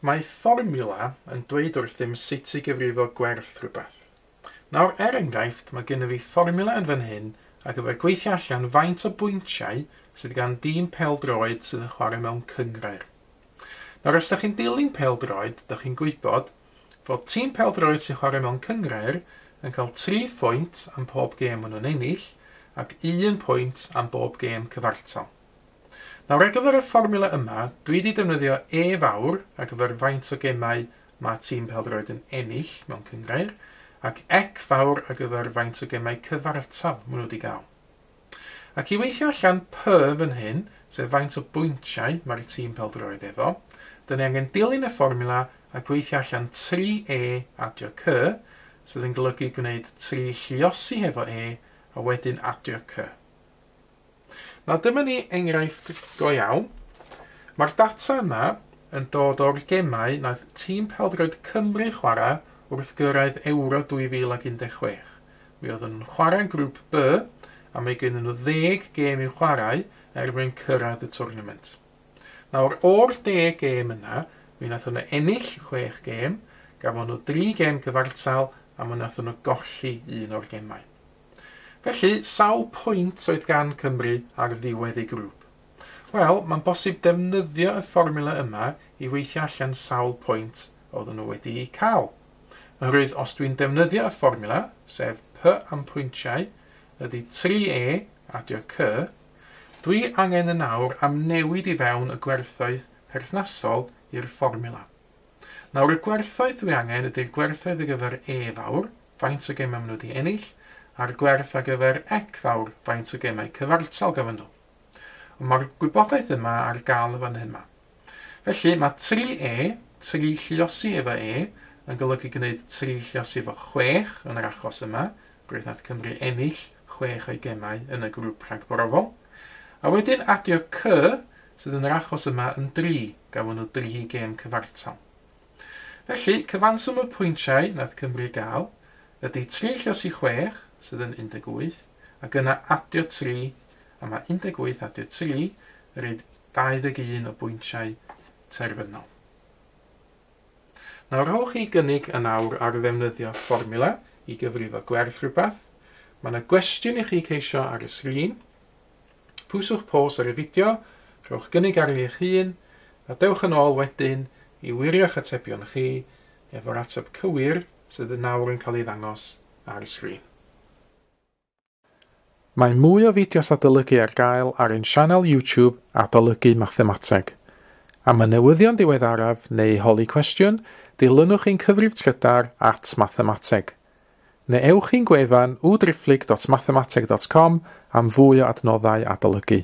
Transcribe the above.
Mae fformiwla yn dweud wrthym sut i gyfrifo gwerth rhywbeth. Nawr, enghraifft, mae gennym fi fformiwla yn fan hyn ac efo'r gweithio allan faint o bwyntiau sydd gan dîm pêl-droed sydd yn chwarae mewn cynghrair. Nawr, os ydych chi'n dilyn pêl-droed, ydych chi'n gwybod fod tîm pêl-droed sy'n chwarae mewn cynghrair yn cael 3 pwynt am pob gêm maen nhw'n ennill ac 1 pwynt am bob gêm cyfartal. Nawr, ar gyfer y fformiwla yma, dwi wedi defnyddio E fawr ar gyfer faint o gemau mae tîm pêl-droed yn ennill mewn cynghrair ac ec fawr ar gyfer faint o gemau cyfartal maen nhw wedi gael. Ac i weithio allan P fan hyn, sef faint o bwyntiau mae'r tîm pêl-droed efo, dyn ni angen dilyn y fformiwla a gweithio allan 3E adio C, sydd yn golygu gwneud 3 lluosi hefo E a wedyn adio C. Nawr, dyma ni enghraifft go iawn. Mae'r data yma yn dod o'r gemau naeth tîm pêl-droed Cymru chwarae wrth gyrraedd Ewro 2016. Mi oedd yn chwarae grŵp B a mae gennyn nhw 10 gêm i'w chwarae mwyn cyrraedd y twrnament. Nawr, o'r 10 gêm yna, mi nath nhw ennill 6 gêm, gafon nhw 3 gêm cyfartal a mi nath nhw golli un o'r gemau. Felly, sawl pwynt oedd gan Cymru ar ddiwedd ei grŵp? Wel, mae'n bosib defnyddio y fformiwla yma i weithio allan sawl pwynt oedden nhw wedi eu cael. Oherwydd, os dwi'n defnyddio y fformiwla, sef P am pwyntiau, ydy 3E adio C, dwi angen yn nawr amnewid i fewn y gwerthoedd perthnasol i'r fformiwla. Nawr, y gwerthoedd dwi angen ydy'r gwerthoedd ar gyfer E fawr, faint o gemau maen nhw wedi ennill, a'r gwerth ar gyfer ec fawr faint o gemau cyfartal gafon nhw. Ond mae'r gwybodaeth yma ar gael y fan yma. Felly mae 3E, 3 lluosi efo E, yn golygu gwneud 3 lluosi efo 6 yn yr achos yma, roedd nath Cymru ennill 6 o'i gemau yn y grŵp rhagborofol. A wedyn adio C, sydd yn yr achos yma yn 3, gafon nhw 3 gêm cyfartal. Felly, cyfanswm y pwyntiau nath Cymru gael ydy 3 lluosi 6, sydd yn 18, ac yna adio 3, a mae 18 adio 3 yn rhaid 21 o bwyntiau terfynol. Nawr, rhowch chi gynnig yn awr ar ddefnyddio fformiwla i gyfrifo gwerth rhywbeth. Mae yna gwestiwn i chi ceisio ar y sgrin. Pwyswch pause ar y fideo, rhowch gynnig ar eich hun, a dewch yn ôl wedyn i wirio'ch atebion chi efo'r ateb cywir sydd yn nawr yn cael ei ddangos ar y sgrin. Mae mwy o fideos adolygu ar gael ar ein sianel YouTube Adolygu Mathemateg. Am y newyddion diweddaraf neu holi cwestiwn, dilynwch ein cyfrif trydar @mathemateg. Neu ewch i'n gwefan www.mathemateg.com am fwy o adnoddau adolygu.